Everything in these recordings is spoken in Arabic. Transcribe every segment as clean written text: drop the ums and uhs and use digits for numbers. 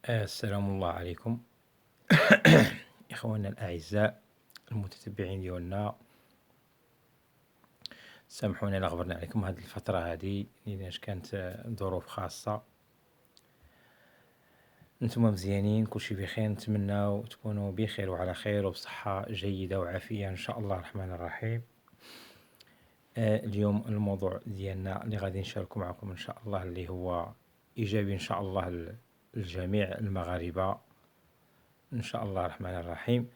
السلام الله عليكم. إخواننا الأعزاء المتتبعين ديالنا، سامحونا إلا غبرنا عليكم هذه الفترة هذه لأناش كانت ظروف خاصة. نتوما مزيانين، كلشي بخير، نتمناو تكونوا بخير وعلى خير وبصحة جيدة وعافية إن شاء الله الرحمن الرحيم. اليوم الموضوع ديالنا اللي غادي نشاركو معكم إن شاء الله اللي هو إيجابي إن شاء الله للجميع المغاربة إن شاء الله الرحمن الرحيم.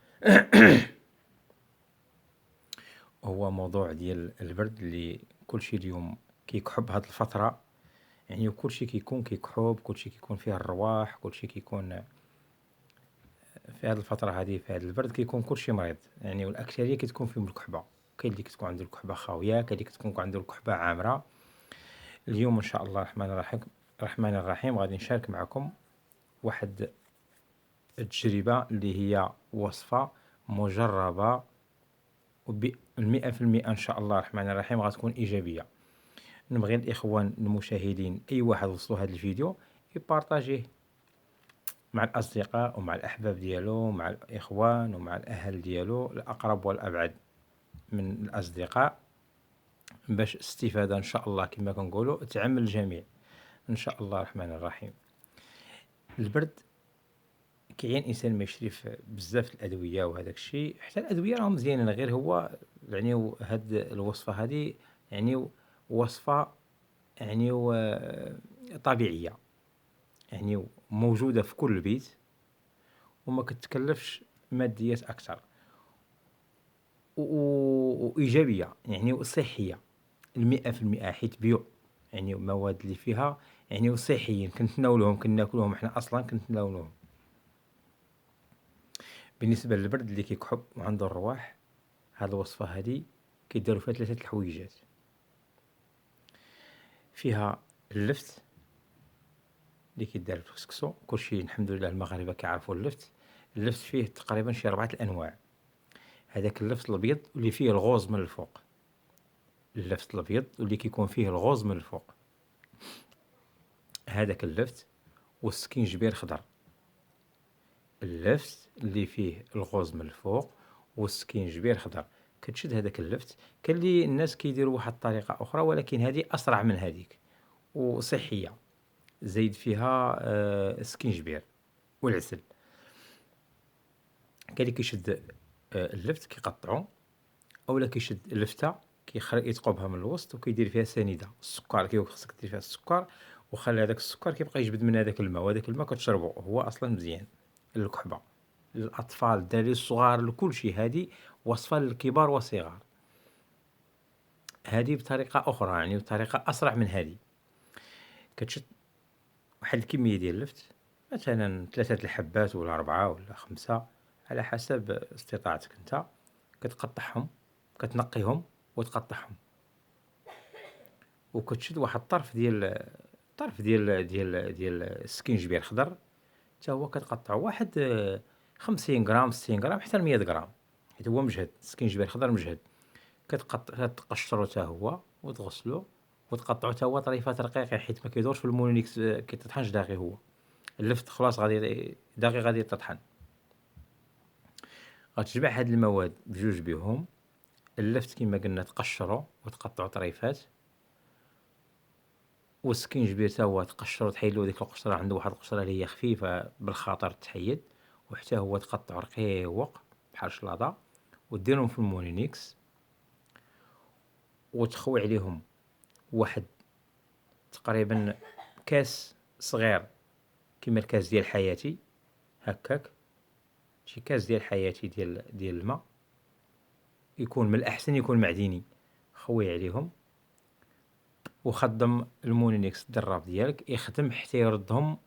هو موضوع ديال البرد اللي كلشي اليوم كيكحب هاد الفترة، يعني كلشي كيكون كيكحب، كلشي كيكون فيه الرواح، كلشي كيكون في هاد الفترة هادي في هاد البرد كيكون كلشي مريض، يعني والأكثرية كتكون فيهم الكحبة، كاين اللي كتكون عنده الكحبة خاوية، كاين اللي كتكون عنده الكحبة عامرة. اليوم إن شاء الله الرحمن الرحيم غادي نشارك معكم واحد التجربة اللي هي وصفة مجربة وب100% إن شاء الله الرحمن الرحيم غتكون إيجابية. نبغي الإخوان المشاهدين أي واحد وصلوا هذا الفيديو يبارطاجيه مع الأصدقاء ومع الأحباب ديالو، مع الإخوان ومع الأهل ديالو الأقرب والأبعد من الأصدقاء، باش استفادة إن شاء الله كما كنقولوا تعم الجميع إن شاء الله الرحمن الرحيم. البرد كيعين الإنسان ما يشري بزاف الأدوية وهذاك الشيء، حتى الأدوية راهم مزيانين، غير هو يعني هاد الوصفة هذه يعني وصفة يعني طبيعية، يعني موجودة في كل بيت وما كتكلفش ماديات أكثر وإيجابية يعني وصحية 100%، حيت بيو يعني المواد اللي فيها يعني وصحيين، كنتناولوهم كناكلوهم حنا أصلا كنتناولوهم. بالنسبة للبرد اللي كيكحب وعنده الرواح، هاد الوصفة هادي كيدارو فيها 3 الحويجات. فيها اللفت اللي كيدار في الكسكسو، كلشي الحمد لله المغاربة كيعرفوا اللفت. اللفت فيه تقريبا شي 4 الأنواع، هذاك اللفت الأبيض واللي فيه الغوز من الفوق، اللفت الأبيض واللي كيكون فيه الغوز من الفوق، هذاك اللفت. والسكينجبير خضر، اللفت اللي فيه الغوز من الفوق والسكينجبير خضر. كتشد هذاك اللفت، كان لي الناس كيديروا واحد الطريقة أخرى ولكن هذه أسرع من هذيك وصحية، زايد فيها سكينجبير والعسل. كاين اللي كيشد اللفت كيقطعو، اولا كيشد اللفته يثقبها من الوسط وكيدير فيها سنيده السكر، خصك دير فيها السكر وخلي هذاك السكر كيبقى يجبد من هذاك الماء، وهذاك الماء كتشربو هو اصلا مزيان للكحبه، للاطفال، الدراري الصغار، لكل شيء. هذه وصفه للكبار والصغار، هذه بطريقه اخرى يعني بطريقه اسرع من هذه. كتشد واحد الكميه ديال اللفت، مثلا 3 الحبات ولا 4 ولا 5 على حسب استطاعتك انت، كتقطعهم، كتنقيهم وتقطعهم، وكتشد واحد الطرف ديال السكينجبير خضر حتى هو كتقطعو واحد 50 غرام 60 غرام حتى 100 غرام، حيت هو مجهد، السكينجبير خضر مجهد. كتقشرو حتى هو وتغسلو وتقطعو حتى هو طريفات رقيقين، حيت ما كيدورش في المونيكس، كيطحنش داغي، هو اللفت خلاص غادي داغي غادي تطحن. غتجمع هاد المواد بجوج بهم، اللفت كما قلنا تقشرو وتقطعو طريفات، والسكينجبير تا هو تقشرو تحيدلو ديك القشرة، عنده واحد القشرة اللي هي خفيفة بالخاطر تحيد، وحتى هو تقطعو رقيق بحال شلاضة وديرهم في المونينيكس وتخوي عليهم واحد تقريبا كاس صغير كيما الكاس ديال حياتي هكاك، شي كاس ديال حياتي ديال الماء، يكون من الأحسن يكون معدني، خوي عليهم وخدم المونينيكس الدراب ديالك يخدم حتى يردهم،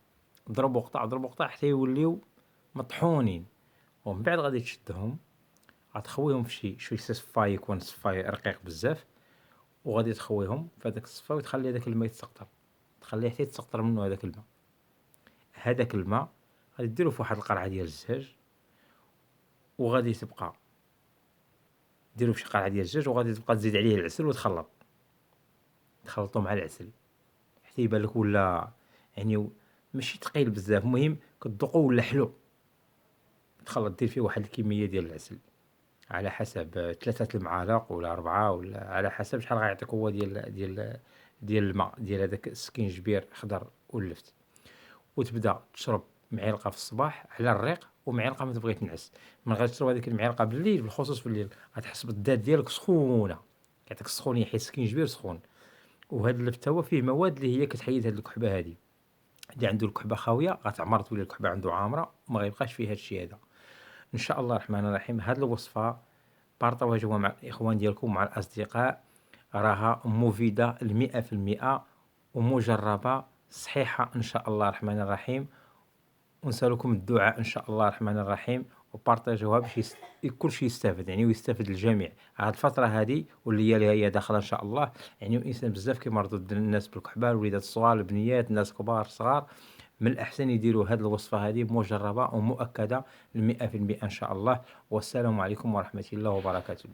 ضرب وقطع حتى يوليو مطحونين. ومن بعد غادي تشدهم، غتخويهم في شي صفاي، يكون صفاي رقيق بزاف، وغادي تخويهم في هذاك الصفاي وتخلي هذاك الماء يتسقطر، تخليه حتى يتسقطر منه هذاك الماء. هذاك الماء غادي ديرو في واحد القرعة ديال الزجاج، وغادي تبقى ديرو في شي قرعة ديال الزجاج، وغادي تبقى تزيد عليه العسل تخلطو مع العسل حتى يبان لك ولا يعني ماشي ثقيل بزاف، المهم كتذوقو ولا حلو، تخلط دير فيه واحد الكمية ديال العسل على حسب 3 المعالق ولا 4 ولا على حسب شحال غيعطيك هو ديال الماء ديال هذاك السكينجبير خضر ولفت، وتبدا تشرب معلقة في الصباح على الريق ومعلقة ملي تبغي تنعس. من غير تشرب هذيك المعلقة بالليل، بالخصوص في الليل غتحس بالذات ديالك سخونة، كيعطيك السخونية حيت السكينجبير سخون. وهاد اللفت هو فيه مواد اللي هي كتحيد هاد الكحبة هادي، اللي عنده الكحبة خاوية غتعمر تولي الكحبة عنده عامرة وما غيبقاش فيه هادشي هذا. ان شاء الله الرحمن الرحيم هاد الوصفة بارطاجوها مع الإخوان ديالكم مع الأصدقاء، راها مفيدة 100% ومجربة صحيحة إن شاء الله الرحمن الرحيم. ونسألكم الدعاء إن شاء الله الرحمن الرحيم، وبارطاجوها باش كلشي يستافد يعني، ويستافد الجميع. هاد الفترة هادي والليالي هي داخلة إن شاء الله يعني، الإنسان بزاف كيمرضوا الناس بالكحبة، الوليدات الصغار، البنيات، الناس كبار صغار. من الأحسن يديروا هاد الوصفة هادي مجربة ومؤكدة 100% إن شاء الله. والسلام عليكم ورحمة الله وبركاته.